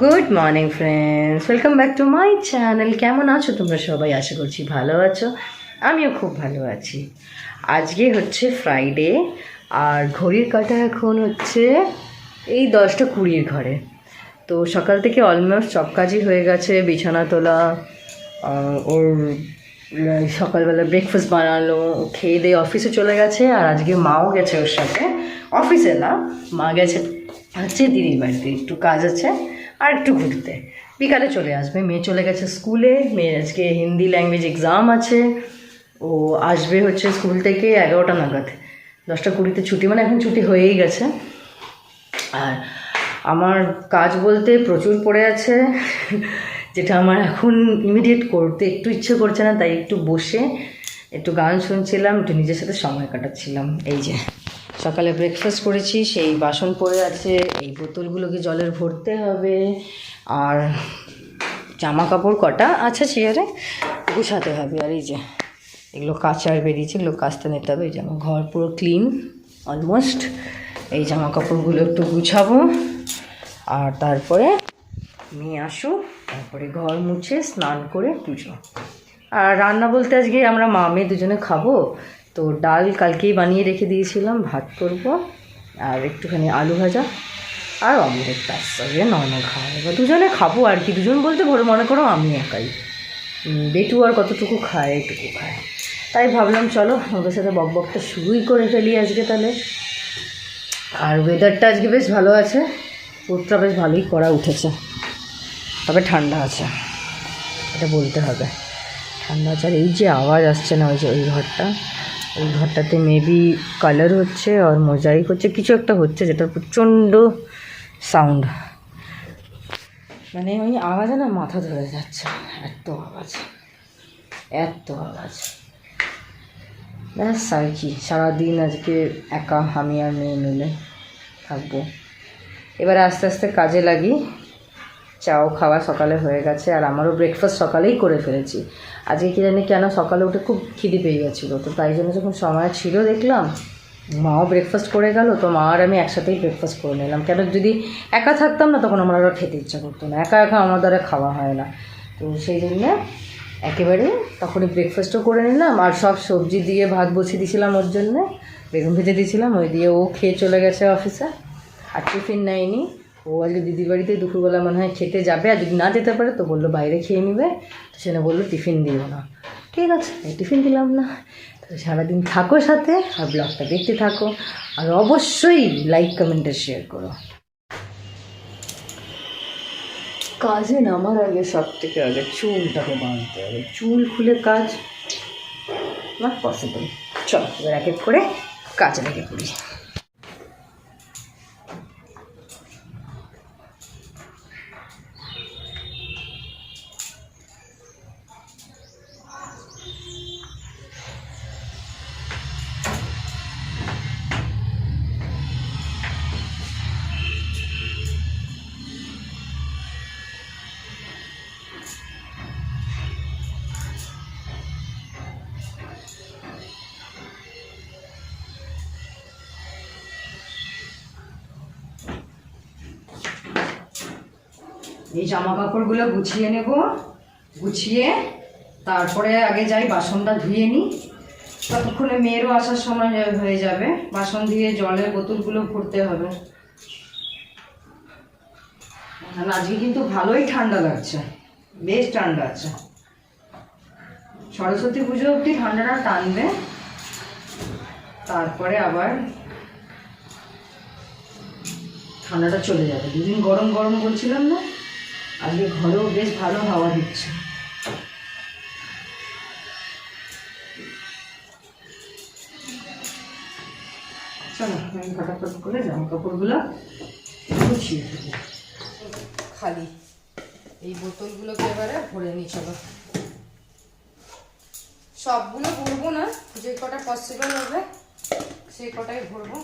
Good morning friends, welcome back to my channel. কেমন আছো তোমরা সবাই? আশা করছি ভালো আছো। আমিও খুব ভালো আছি। আজকে হচ্ছে ফ্রাইডে, আর ঘড়ির কাঁটা এখন হচ্ছে এই 10টা 20 ঘরে। তো সকাল থেকে অলমোস্ট সব কাজই হয়ে গেছে। বিছানা তোলা, ওর সকালবেলা ব্রেকফাস্ট বানালো, খেয়ে দিয়ে অফিসে চলে গেছে। আর আজকে মাও গেছে ওর সাথে, অফিসে না, মা গেছে হচ্ছে দিদির বাড়িতে, একটু কাজ আছে আর একটু ঘুরতে। বিকালে চলে আসবে। মেয়ে চলে গেছে স্কুলে, মেয়ের আজকে হিন্দি ল্যাঙ্গুয়েজ এক্সাম আছে। ও আসবে হচ্ছে স্কুল থেকে 11টা নাগাদ। 10টা 20-তে ছুটি, মানে এখন ছুটি হয়েই গেছে। আর আমার কাজ বলতে প্রচুর পড়ে আছে, যেটা আমার এখন ইমিডিয়েট করতে একটু ইচ্ছে করছে না। তাই একটু বসে একটু গান শুনছিলাম, একটু নিজের সাথে সময় কাটাচ্ছিলাম। এই যে সকালে ব্রেকফাস্ট করেছি, সেই বাসন পড়ে আছে, এই বোতলগুলোকে জলের ভরতে হবে। আর জামা কাপড় কটা আছে চেয়ারে, গুছাতে হবে। আর এই যে এগুলো কাচার বেরিয়েছে, এগুলো কাচতে নিতে হবে। এই যে আমার ঘর পুরো ক্লিন অলমোস্ট। এই জামা কাপড়গুলো একটু গুছাবো, আর তারপরে মেয়ে আসুক, তারপরে ঘর মুছে স্নান করে পুজো। আর রান্না বলতে আজকে আমরা মা মেয়ে দুজনে খাবো, তো ডাল কালকেই বানিয়ে রেখে দিয়েছিলাম, ভাত করব আর একটুখানি আলু ভাজা আর অমলেট, ব্যাস। আজকে নর্মাল খাওয়া হবে, দুজনে খাবো আর কি। দুজন বলতে ভরে মনে করো আমি একাই, বেটু আর কতটুকু খায়, এটুকু খায়। তাই ভাবলাম চলো ওদের সাথে বকবকটা শুরুই করে ফেলি আজকে তাহলে। আর ওয়েদারটা আজকে বেশ ভালো আছে, রোদটা বেশ ভালোই করা উঠেছে, তবে ঠান্ডা আছে, এটা বলতে হবে। ঠান্ডা আছে। আর এই যে আওয়াজ আসছে না, ওই যে ওই ঘরটাতে মেবি কালার হচ্ছে আর মোজাইক হচ্ছে, কিছু একটা হচ্ছে, যেটা প্রচণ্ড সাউন্ড। মানে ওই আওয়াজে না মাথা ধরে যাচ্ছে, এত আওয়াজ, এত আওয়াজ। ব্যাস আর কি, সারাদিন আজকে একা আমি আর মেয়ে মিলে থাকবো। এবার আস্তে আস্তে কাজে লাগি। চাও খাওয়া সকালে হয়ে গেছে, আর আমারও ব্রেকফাস্ট সকালেই করে ফেলেছি। আজকে কি জানি কেন সকালে উঠে খুব খিদে পেয়ে গেছিলো, তো তাই জন্য যখন সময় ছিল দেখলাম মাও ব্রেকফাস্ট করে গেল, তো মা আর আমি একসাথেই ব্রেকফাস্ট করে নিলাম। কেন যদি একা থাকতাম না, তখন আমার আরও খেতে ইচ্ছা করতো না, একা একা আমার দ্বারা খাওয়া হয় না। তো সেই জন্য একেবারে তখনই ব্রেকফাস্টও করে নিলাম, আর সব সবজি দিয়ে ভাত বসিয়ে দিয়েছিলাম ওর জন্যে, বেগুন ভেজে দিয়েছিলাম, ওই দিয়ে ও খেয়ে চলে গেছে অফিসে। আর টিফিন নেয়নি, ও আজকে দিদির বাড়িতে দুপুরবেলা মনে হয় খেতে যাবে, আর যদি না যেতে পারে তো বললো বাইরে খেয়ে নেবে। তো সেটা বললো টিফিন দিও না। ঠিক আছে, টিফিন দিলাম না। তো সারাদিন থাকো সাথে, আর ব্লগটা দেখতে থাকো, আর অবশ্যই লাইক কমেন্ট আর শেয়ার করো। কাজে নামার আগে সব থেকে আগে চুলটাকে বাঁধতে হবে, চুল খুলে কাজ নট পসিবল। চলো এবার এক এক করে কাজে লেগে পড়ি। এই জামা কাপড়গুলো গুছিয়ে নেব, গুছিয়ে তারপরে আগে যাই বাসনটা ধুয়ে নিই, ততক্ষণে মেয়েরও আসার সময় হয়ে যাবে। বাসন দিয়ে জলের বোতলগুলো ভরতে হবে। আজকে কিন্তু ভালোই ঠান্ডা লাগছে, বেশ ঠান্ডা আছে। সরস্বতী পুজো অবধি ঠান্ডাটা টানবে, তারপরে আবার ঠান্ডাটা চলে যাবে। দুদিন গরম গরম বলছিলাম না, আজকে ঘরেও বেশ ভালো হাওয়া দিচ্ছে। চলো আমি ফটাফট করে জামা কাপড়গুলো গুছিয়ে দেবো। খালি এই বোতলগুলোকে এবারে ভরে নিই। চলো সবগুলো ভরবো না, যে কটা পসিবল হবে সেই কটাই ভরবো।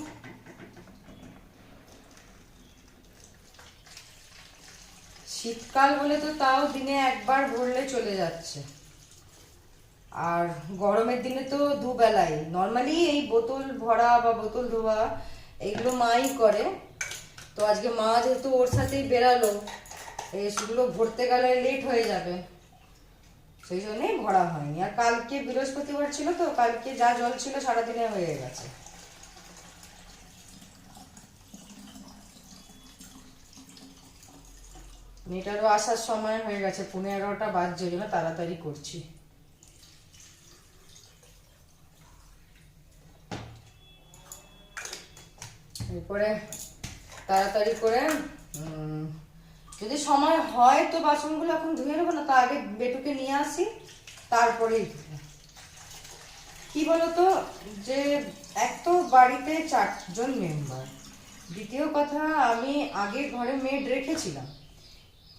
শীতকাল বলে তো তাও দিনে একবার ভরলে চলে যাচ্ছে, আর গরমের দিনে তো দুবেলাই। নর্মালি এই বোতল ভরা বা বোতল ধোয়া এইগুলো মাই করে, তো আজকে মা যেহেতু ওর সাথেই বেরালো, এগুলো ভরতে গেলে লেট হয়ে যাবে, সেই জন্যই ভরা হয়নি। আর কালকে বৃহস্পতিবার ছিল তো, কালকে যা জল ছিল সারাদিনে হয়ে গেছে। মেয়েটারও আসার সময় হয়ে গেছে, 11:30 বাজছে, ওই জন্য তাড়াতাড়ি করছি। এরপরে তাড়াতাড়ি করে যদি সময় হয় তো বাসনগুলো এখন ধুয়ে নেবো, না তা আগে বেটুকে নিয়ে আসি, তারপরেই কি বলতো, যে এক তো বাড়িতে 4 জন মেম্বার, দ্বিতীয় কথা আমি আগে ঘরে মেড রেখেছিলাম,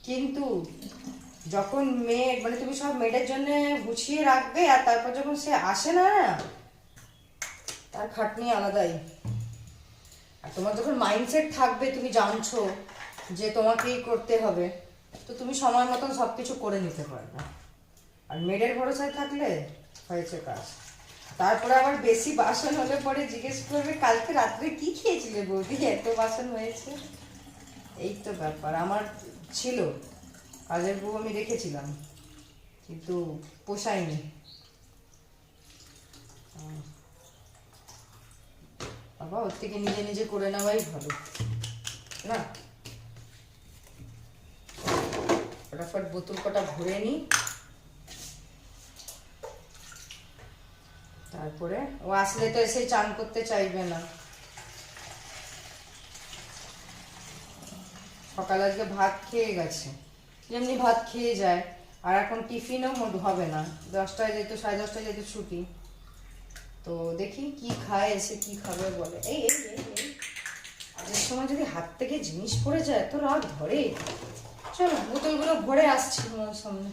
কিন্তু যখন মেড মানে তুমি সব মেডের জন্য গুছিয়ে রাখবে, আর তারপর যখন সে আসে না, তার খাটনি আলাদাই। আর তোমার যখন মাইন্ডসেট থাকবে, তুমি জানছো যে তোমাকেই করতে হবে, তো তুমি সময় মতন সব কিছু করে নিতে পারবে। আর মেডের ভরসায় থাকলে হয়েছে কাজ। তারপরে আবার বেশি বাসন হলে পরে জিজ্ঞেস করবে কালকে রাত্রে কি খেয়েছিলে বৌদি, এত বাসন হয়েছে। এই তো ব্যাপার। আমার ছিল কাজের বউ, আমি রেখেছিলাম, কিন্তু পোষায়নি। বাবা, ওর থেকে নিজে নিজে করে নেওয়াই ভালো না। ফটাফট বোতল কটা ভরে নি, তারপরে ও আসলে তো এসে চান করতে চাইবে না। সকালে আজকে ভাত খেয়ে গেছে, যেমনি ভাত খেয়ে যায়, আর এখন টিফিনও হবে না, 10টায় যেত, 10:30টায় যেত ছুটি। তো দেখি কি খায়, এসে কি খাবে বলে। এই এই এই এই আজের সময় যদি হাত থেকে জিনিস পড়ে যায় এত রাগ ধরে। চলো বোতলগুলো ভরে আসছি তোমার সামনে।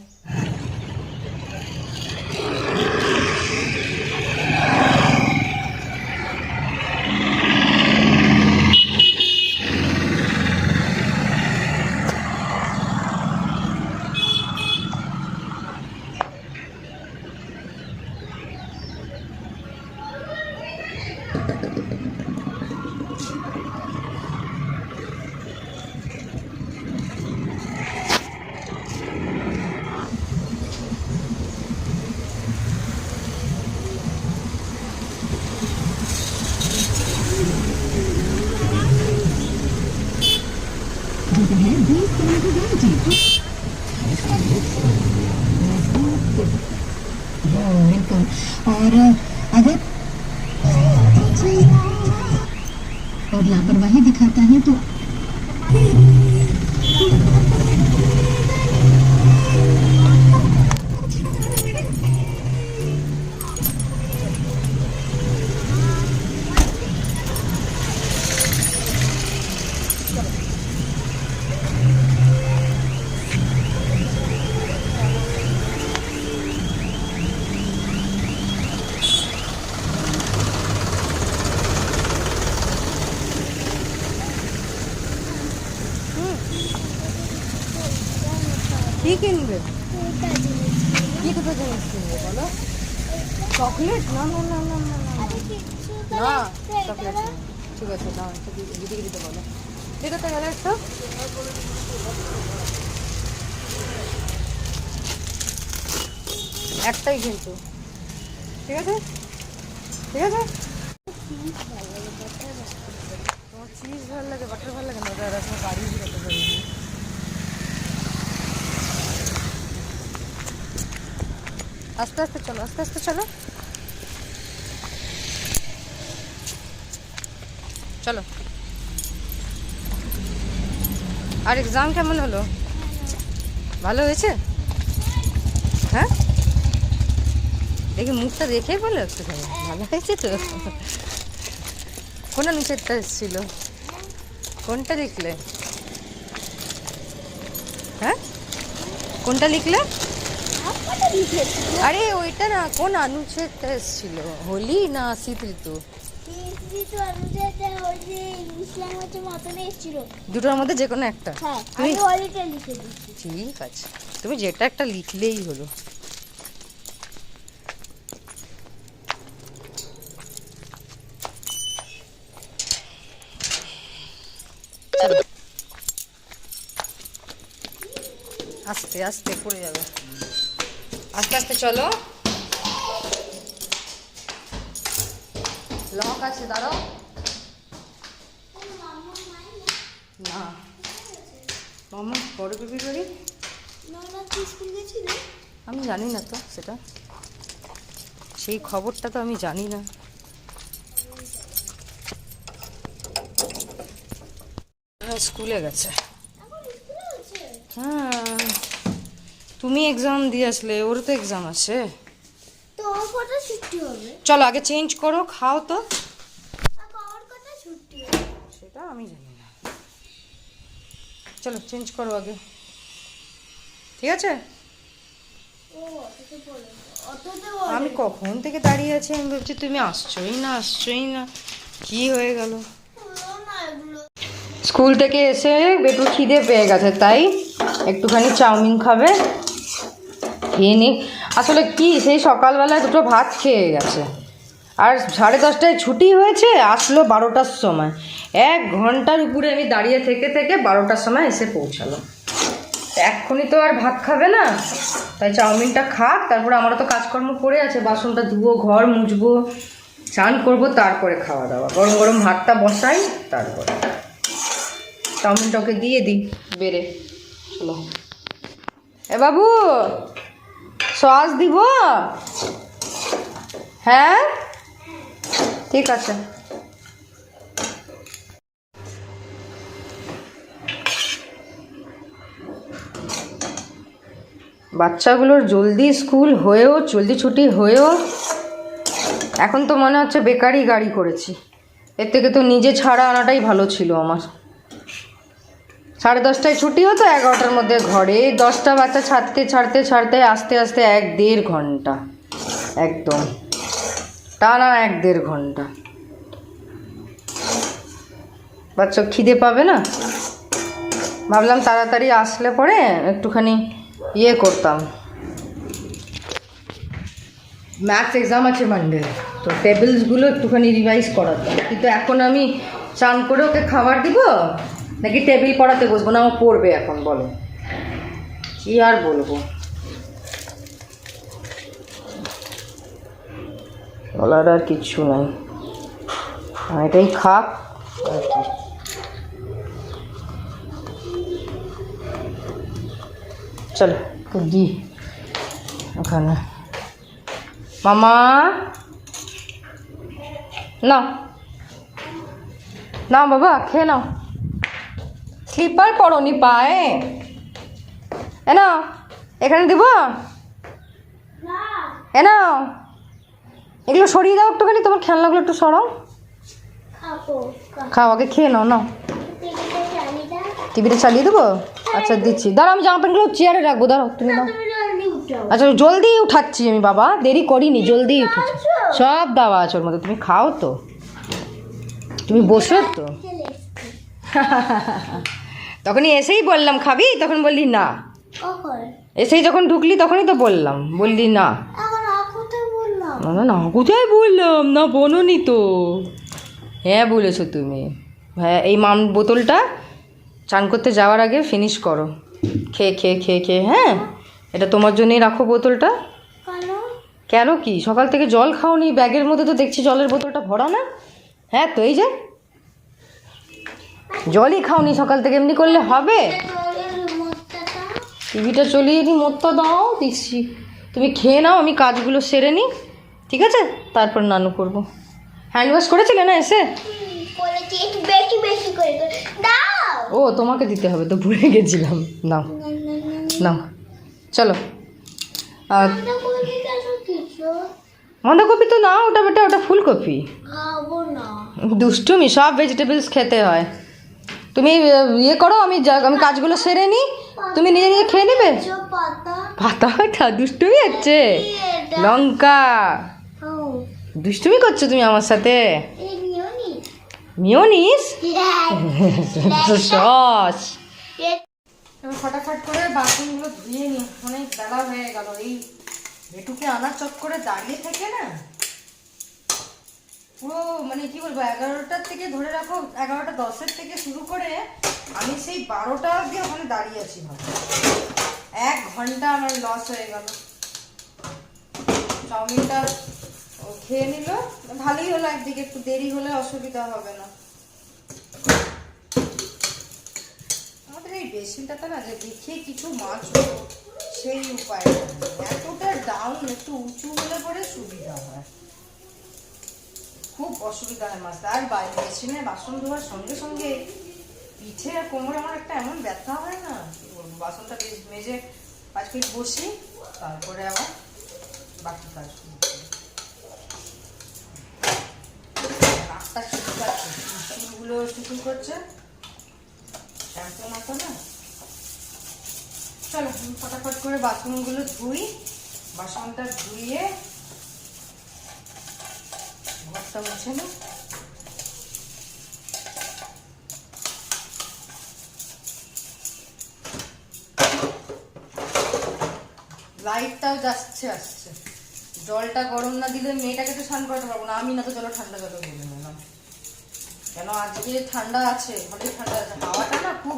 बिल्कुल। और अगर और लापरवाही दिखाता है तो কি কিনবে? কি দুটো জিনিস কিনবে বলো? চকলেট? না না না না না না না, চকলেট না। ঠিক আছে, দাও একটা দিদিকে দিতে বলো। দিতে গেলে একটু একটাই কিন্তু, ঠিক আছে ঠিক আছে। তোমার চিজ ভালো লাগে, বাটার ভালো লাগে না, তার এখন বাড়ি যেতে পারিনি। আস্তে আস্তে চলো, আস্তে আস্তে চলো, চলো। আর এক্সাম কেমন হলো? ভালো হয়েছে? হ্যাঁ, দেখি মুখটা দেখেই বলো একটুখানি, ভালো হয়েছে তো? কোন নিচেরটা এসেছিল? কোনটা লিখলে? হ্যাঁ, কোনটা লিখলে? আরে ওইটা না, কোন অনুচ্ছেদটা এসেছিল? হোলি না শীত ঋতু? দুটোর মধ্যে যে কোনো একটা। ঠিক আছে, তুমি যেটা একটা লিখলেই হলো। আস্তে আস্তে পড়ে যাবে, আস্তে আস্তে চলো। লক আছে, দাঁড়াও। না মামা বড় বেবির বাড়ি আমি জানি না তো, সেটা সেই খবরটা তো আমি জানি না। স্কুলে গেছে। হ্যাঁ, তুমি এক্সাম দিয়ে আসলে, ওর তো এক্সাম আছে। তো ওর কটা ছুটি হবে? চলো আগে চেঞ্জ করো, খাও তো। ওর কটা ছুটি হবে? সেটা আমি জানি না, চলো চেঞ্জ করো আগে, ঠিক আছে? ও অতটা বলে অতটা আমি কখন থেকে দাঁড়িয়ে আছি, আমি ভাবছি তুমি আসছোই না, কি হয়ে গেল? বলো না এগুলো। স্কুল থেকে এসে বেটু খিদে পেয়ে গেছে, তাই একটুখানি চাউমিন খাবে, খেয়ে নি। আসলে কি সেই সকালবেলায় দুটো ভাত খেয়ে গেছে, আর 10:30টায় ছুটি হয়েছে, আসলো 12টার সময়। 1 ঘন্টার উপরে আমি দাঁড়িয়ে থেকে 12টার সময় এসে পৌঁছালো। এক্ষুনি তো আর ভাত খাবে না, তাই চাউমিনটা খাক, তারপরে আমারও তো কাজকর্ম পড়ে আছে, বাসনটা ধুবো, ঘর মুছবো, স্নান করবো, তারপরে খাওয়া দাওয়া। গরম গরম ভাতটা বসাই, তারপরে চাউমিনটা ওকে দিয়ে দিই বেড়ে। চলো এ বাবু, সস দিব? হ্যাঁ ঠিক আছে। বাচ্চাগুলোর জলদি স্কুল হয়েও, জলদি ছুটি হয়েও এখন তো মনে হচ্ছে বেকারই গাড়ি করেছি। এর থেকে তো নিজে ছাড়া আনাটাই ভালো ছিল আমার। 10:30টায় ছুটি হতো, 11টার মধ্যে ঘরে। 10টা বাচ্চা ছাড়তে আস্তে আস্তে 1-1.5 ঘন্টা, একদম টানা 1-1.5 ঘন্টা। বাচ্চা খিদে পাবে না, ভাবলাম তাড়াতাড়ি আসলে পরে একটুখানি ইয়ে করতাম। ম্যাথস এক্সাম আছে মানডে, তো টেবিলসগুলো একটুখানি রিভাইজ করাতাম। কিন্তু এখন আমি চান করে ওকে খাবার দিব নাকি টেবিল পড়াতে বসবো? না, ও পড়বে এখন, বলো কি আর বলবো, বলার আর কিচ্ছু নাই। এটাই খাক আর কি। চলো দি ওখানে। মামা নাও নাও বাবা, খেয়ে নাও। স্লিপার পরনি পায়ে, এ নাও, এখানে দিব, এ নাও। এগুলো সরিয়ে দাও একটুখানি, তোমার খেলনাগুলো একটু সরাও। খাবো খাও, আগে খেয়ে নাও। নাও, টিভিটা চালিয়ে দাও। টিভিটা চালিয়ে দেবো? আচ্ছা দিচ্ছি, দাঁড়াও আমি জামা প্যান্টগুলো চেয়ারে রাখবো, দাঁড়াও তুমি নাও। তুমি জলদি উঠাও। আচ্ছা জলদি উঠাচ্ছি আমি বাবা, দেরি করিনি, জলদি উঠেছি। সব দেওয়া আছে ওর মধ্যে, তুমি খাও তো, তুমি বসো তো। চলে এসছি। তখনই এসেই বললাম খাবি, তখন বললি না। কখন? এসেই যখন ঢুকলি তখনই তো বললাম, বললি না। এখন কোথায় বললাম? না না না, কোথায় বললাম? না বোনোনি তো। হ্যাঁ বলেছো তুমি। হ্যাঁ, এই বোতলটা চান করতে যাওয়ার আগে ফিনিশ করো, খেয়ে। হ্যাঁ, এটা তোমার জন্যই রাখো বোতলটা। কেন? কেন কি, সকাল থেকে জল খাওনি? ব্যাগের মধ্যে তো দেখছি জলের বোতলটা ভরা না। হ্যাঁ তো এই যে জলই খাওনি সকাল থেকে, এমনি করলে হবে? জলের রিমোটটা টিভিটা চলিয়ে নি, মতটা দাও, দিচ্ছি। তুমি খেয়ে নাও, আমি কাজগুলো সেরে নিই, ঠিক আছে? তারপর নানু করবো। হ্যান্ড ওয়াশ করেছিলে না এসে? বলেছি একটু বেশি বেশি করে দাও। ও তোমাকে দিতে হবে তো, ভুলে গেছিলাম। নাও নাও, চলো। আর বাঁধাকপি তো না, ওটা বেটা, ওটা ফুলকপি। খাবো না। দুষ্টুমি, সব ভেজিটেবলস খেতে হয়। তুমি ইয়ে করো, আমি কাজগুলো সেরে নিই, তুমি নিজে নিজে খেয়ে নেবে। পাতা পাতা দুষ্টুমি হচ্ছে, লঙ্কা দুষ্টুমি করছো তুমি আমার সাথে। Mayonnaise sauce. ফটাফট করে বাসনগুলো ধুয়ে নি, অনেক বেলা হয়ে গেল। এই বেটুকে আনার চক্করে দাঁড়িয়ে থেকে না পুরো, মানে কি বলবো, 11টার থেকে ধরে রাখো, 11:10 থেকে শুরু করে আমি সেই 12টা অবধি ওখানে দাঁড়িয়ে আছি। ভাবো 1 ঘন্টা আমার লস হয়ে গেল। চাউমিনটা ও খেয়ে নিল, ভালোই হলো, একদিকে একটু দেরি হলে অসুবিধা হবে না। আমাদের এই বেসিনটাতে না যে দেখিয়ে কিছু মাছ সেই উপায় এতটা ডাউন, একটু উঁচু হলে পরে সুবিধা হয়, খুব অসুবিধা হয় মাছটা। আর বেসিনে বাসন ধোয়ার সঙ্গে সঙ্গে পিঠে আর কোমরে আমার একটা এমন ব্যথা হয় না, কি বলবো। বাসনটা মেজে 5 মিনিট বসি, তারপরে আবার বাকি কাজ রাস্তা শুরু করছে, চুলগুলো শুরু করছে, শ্যাম্পু মাথা না। চলো ফটাফট করে বাসনগুলো ধুই, বাসনটা ধুইয়ে ঘরটা মুছে নিই। লাইটটাও যাচ্ছে আসছে, জলটা গরম না দিলে মেয়েটাকে তো স্নান করাতে পারবো না, আমি না তো জল ঠান্ডা জলে বলে নিলাম। কেন আজকে ঠান্ডা আছে, ভালোই ঠান্ডা আছে, হাওয়াটা না খুব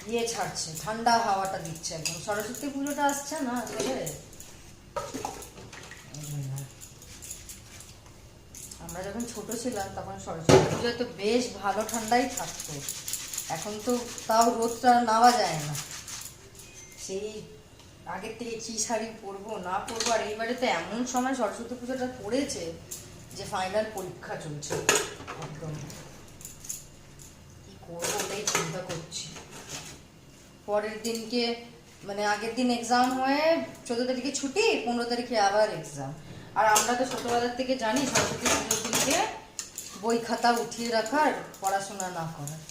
ইয়ে ছাড়ছে, ঠান্ডা হাওয়াটা দিচ্ছে একদম। সরস্বতী পুজোটা আসছে না চলে, আমরা যখন ছোট ছিলাম তখন সরস্বতী পুজোয় তো বেশ ভালো ঠান্ডাই থাকতো, এখন তো তাও রোদটা নাওয়া যায় না। সেই আগের থেকে কি শাড়ি পরবো না পরবো, আর এইবারে তো এমন সময় সরস্বতী পুজোটা পড়েছে যে ফাইনাল পরীক্ষা চলছে, একদম কি করবো ওটাই চিন্তা করছি। পরের দিনকে মানে আগের দিন এক্সাম হয়ে 14 তারিখে ছুটি, 15 তারিখে আবার এক্সাম। আর আমরা তো ছোটবেলার থেকে জানি সরস্বতী পুজোর দিনকে বই খাতা উঠিয়ে রাখার, পড়াশোনা না করার।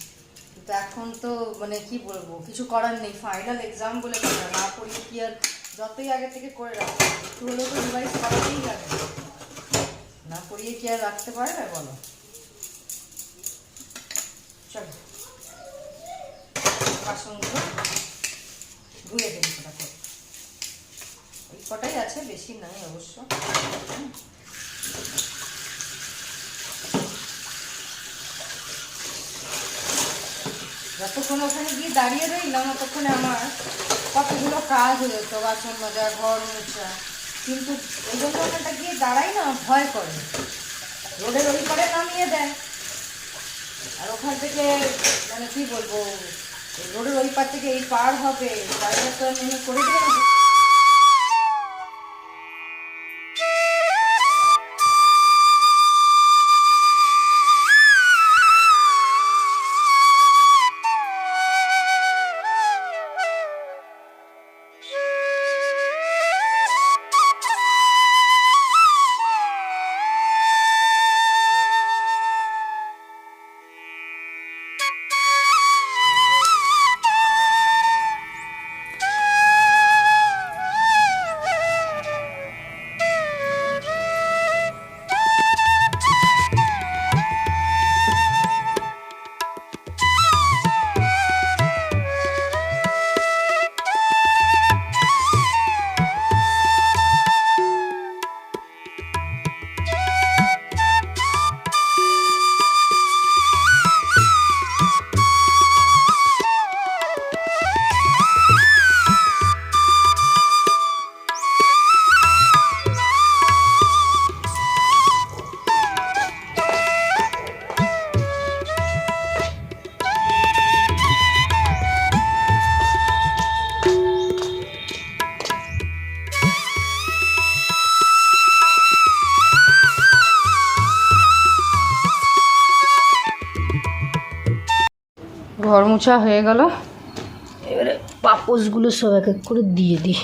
কিন্তু এখন তো মানে কি বলবো, কিছু করার নেই, ফাইনাল এক্সাম বলে কথা, না পড়িয়ে কি আর যতই আগে থেকে করে রাখবো, একটু হলেও তো রিভাইজ করাতেই লাগে, না পড়িয়ে কি আর রাখতে পারবে বলো। চলো বাসনগুলো ধুয়ে দিন ফটাফট, এই কটাই আছে, বেশি নাই অবশ্য। যতক্ষণ ওখানে গিয়ে দাঁড়িয়ে রইলাম ততক্ষণে আমার কতগুলো কাজ হয়ে যেত, বাসন মাজা, ঘর মোছা। কিন্তু ওই জন্য ওখানটা গিয়ে দাঁড়াই না, ভয় করে, রোডের ওই পারে নামিয়ে দেয়, আর ওখান থেকে মানে কি বলবো, রোডের ওই পার থেকে এই পার হবে, গাড়িটা তো আমি করে দেবো না। ঘর মোছা হয়ে গেল, এবারে পাপোশগুলো সব এক এক করে দিয়ে দিই,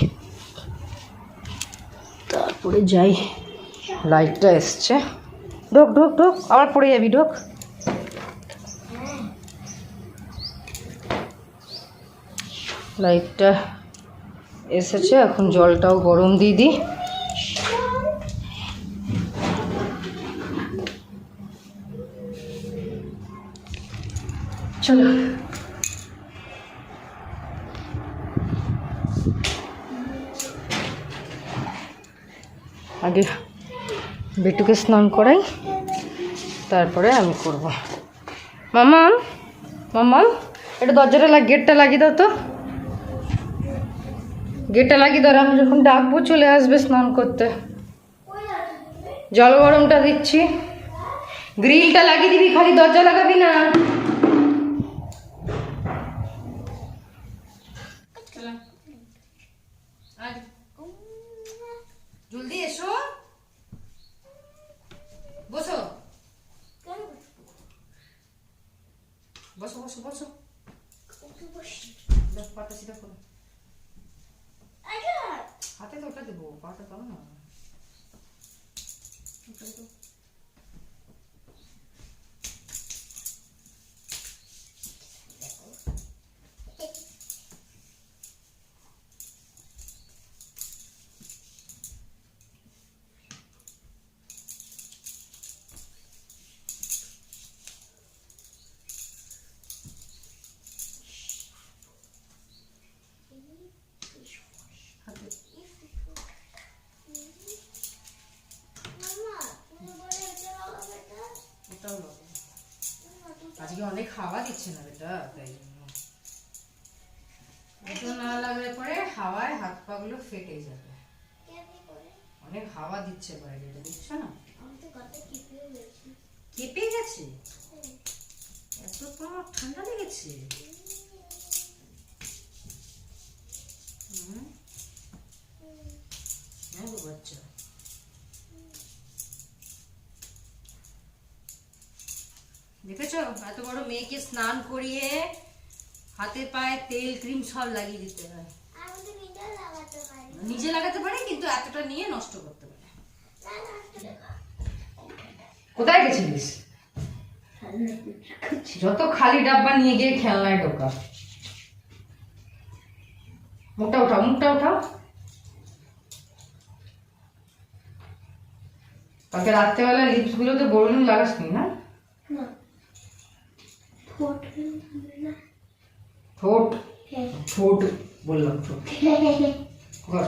তারপরে যাই। লাইটটা এসছে, ঢোক ঢোক ঢোক, আবার পড়ে যাবি, ঢোক। লাইটটা এসেছে, এখন জলটাও গরম দিয়ে দিই। চলো আগে বেটুকে স্নান করাই, তারপরে আমি করব। মামাম মামাম, এটা দরজাটা গেটটা লাগিয়ে দাও তো। গেটটা লাগিয়ে ধর, আমি যখন ডাকবো চলে আসবে স্নান করতে। জল গরমটা দিচ্ছি, গ্রিলটা লাগিয়ে দিবি, খালি দরজা লাগাবি না। জলদি এসো, বসো বসো বসো বসো, পাটা সিধা করো, হাতে তো ওটা দেবো, পাটা পাবো না। আজকে অনেক হাওয়া দিচ্ছে না বেটা, তাই জন্য এটা না লাগলে পরে হাওয়ায় হাত পা গুলো ফেটে যাবে। অনেক হাওয়া দিচ্ছে বাইরে, এটা দেখছো না? কেঁপে গেছে, এত তোমার ঠান্ডা লেগেছে? হ্যাঁ গো বাচ্চা, দেখেছো এত বড় মেয়েকে স্নান করিয়ে হাতে পায়ে তেল ক্রিম সব লাগিয়ে দিতে হয়। নিজে লাগাতে পারে কিন্তু এতটা নিয়ে নষ্ট করতে পারে। কোথায় গেছিলিস? যত খালি ডাব্বা নিয়ে গিয়ে খেলনায় ঢোকা। মুখটা উঠাও, মুখটা উঠাও। কালকে রাত্রেবেলা লিপস গুলোতে বড়লুন লাগাসনি না? ঠোঁট, ঠোঁট বললাম, ঠোঁট কর।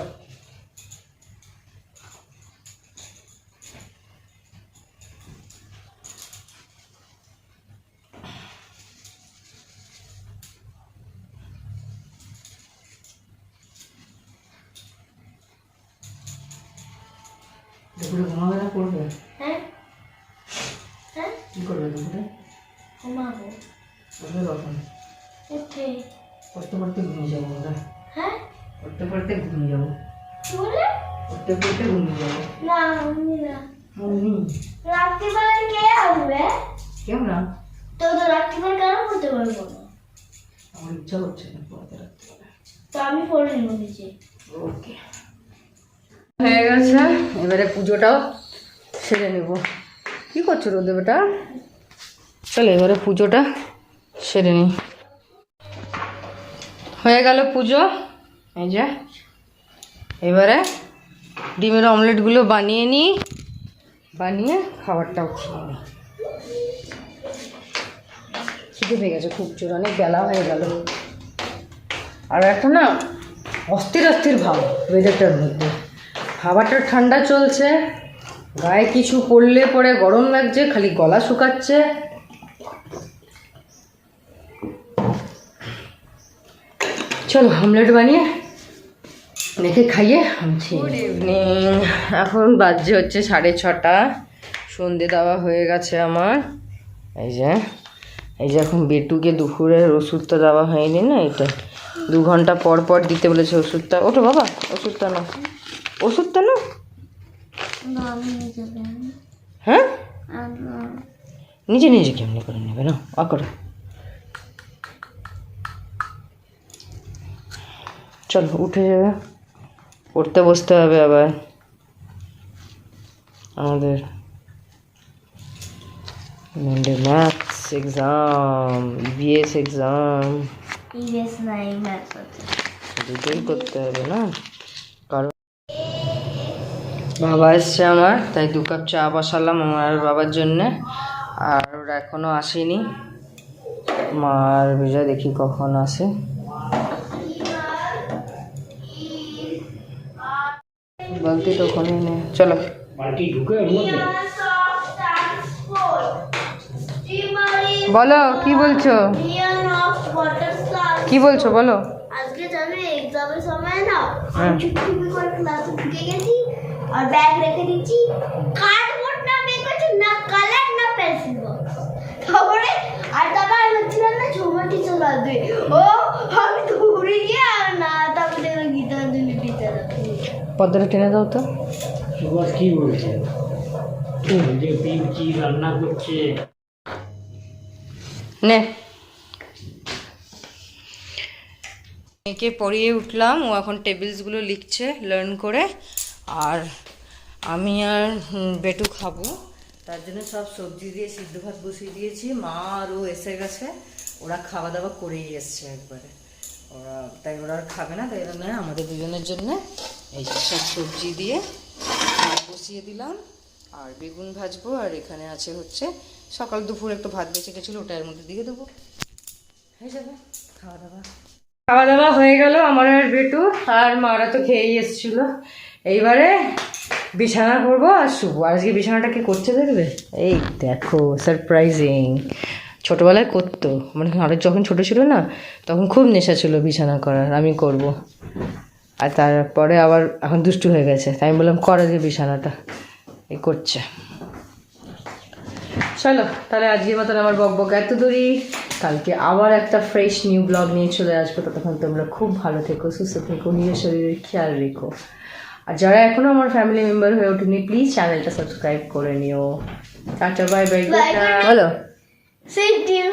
দুপুরে ঘুমাবে না, পড়বে? কি করবে দুপুরে? পড়বে কখন? পড়তে পড়তে ঘুমিয়ে যাবো আমরা। পড়তে পড়তে ঘুমিয়ে যাবো, পড়তে পড়তে ঘুমিয়ে যাবো। রাত্রিবেলা কে আসবে? কেউ না, তো রাত্রিবেলা কেন পড়তে পারবো না? আমার ইচ্ছা করছে না পড়তে রাত্রিবেলা। তো আমি পড়ে নেবো নিচে। ওকে, হয়ে গেছে, এবারে পুজোটাও সেরে নেব। কি করছো রোদে বেটা? চলো এবারে পুজোটা সেরে নিই। হয়ে গেল পুজো, এই যে এবারে ডিমের অমলেটগুলো বানিয়ে নিই, বানিয়ে খাবারটাও খেয়ে নিই। খিদে পেয়ে গেছে খুব জোর, অনেক বেলা হয়ে গেল। আর একটা না অস্থির অস্থির ভাব ওয়েদারটার মধ্যে, হাওয়াটা ঠান্ডা চলছে, গায়ে কিছু পরলে পরে গরম লাগছে, খালি গলা শুকাচ্ছে। চলো অমলেট বানিয়ে মেখে খাইয়ে আমি খেয়ে। গুড ইভিনিং, এখন বাজছে হচ্ছে 6:30, সন্ধে দেওয়া হয়ে গেছে আমার। এই যে এখন বেটুকে দুপুরের ওষুধটা দেওয়া হয়নি না, এটা 2 ঘন্টা পর পর দিতে বলেছে ওষুধটা। ওঠো বাবা, ওষুধটা না, ওষুধটা না। হ্যাঁ নিজে নিজে কেমনি করে নেবে না, করো। চলো উঠে যাবে, পড়তে বসতে হবে আবার আমাদের। Monday maths exam, EVS exam, দুটোই করতে হবে না। কারণ বাবা এসছে আমার, তাই 2 কাপ চা বসালাম আমার আর বাবার জন্যে। আর ওরা এখনও আসেনি, মার ভেজা দেখি কখন আসে। বালতি তো ওখানে নেই, চলো বলো কি বলছো, কি বলছো বলো। আজকে জানো এক্সামের সময় না হ্যাঁ। আমি চুপি করে ক্লাসে ঢুকে গেছি আর ব্যাগ রেখে দিচ্ছি, কার্ডবোর্ড না বের করছি, না কালার না পেন্সিল বক্স। তারপরে আমি হচ্ছিলাম না ঝুমাটি চলাতে, ও আমি দৌড়ে গিয়ে আর না, তারপরে দেখলাম গীতাঞ্জলি টিচার পদ্মটা টেনে দাও তো। সুভাষ কি বলছে যে পিঙ্কি রান্না করছে? নে, মেয়েকে পড়িয়ে উঠলাম, ও এখন টেবিলসগুলো লিখছে লার্ন করে, আর আমি আর বেটু খাবো। তার জন্য সব সবজি দিয়ে সিদ্ধ ভাত বসিয়ে দিয়েছি। মা আর ও এসে গেছে, ওরা খাওয়া দাওয়া করেই এসছে একবারে, ওরা আর খাবে না, তাই জন্য আমাদের দুজনের জন্য এই সব সবজি দিয়ে ভাত বসিয়ে দিলাম, আর বেগুন ভাজবো। আর এখানে আছে হচ্ছে সকাল দুপুর একটু ভাত বেঁচে গেছিলো, ওটা এর মধ্যে দিয়ে দেবো, হয়ে যাবে খাওয়া দাওয়া। খাওয়া দাওয়া হয়ে গেল আমার আর বেটু, আর মারা তো খেয়েই এসেছিলো। এইবারে বিছানা করবো আর শুবো। আজকে বিছানাটা কি করছে দেখবে? এই দেখো, সারপ্রাইজিং। ছোটোবেলায় করতো, মানে আরও যখন ছোটো ছিল না তখন খুব নেশা ছিল বিছানা করার, আমি করব। আর তারপরে আবার এখন দুষ্টু হয়ে গেছে, তাই আমি বললাম কর আজকে বিছানাটা, এই করছে। চলো তাহলে আজকের মতন আমার বকবক এত দূরই। কালকে আবার একটা ফ্রেশ নিউ ব্লগ নিয়ে চলে আসবো। ততক্ষণ তোমরা খুব ভালো থেকো, সুস্থ থেকো, নিজের শরীরের খেয়াল রেখো। আর যারা এখনও আমার ফ্যামিলি মেম্বার হয়ে ওঠেনি, প্লিজ চ্যানেলটা সাবস্ক্রাইব করে নিও। Tata, bye bye, good night. বলো Same to you.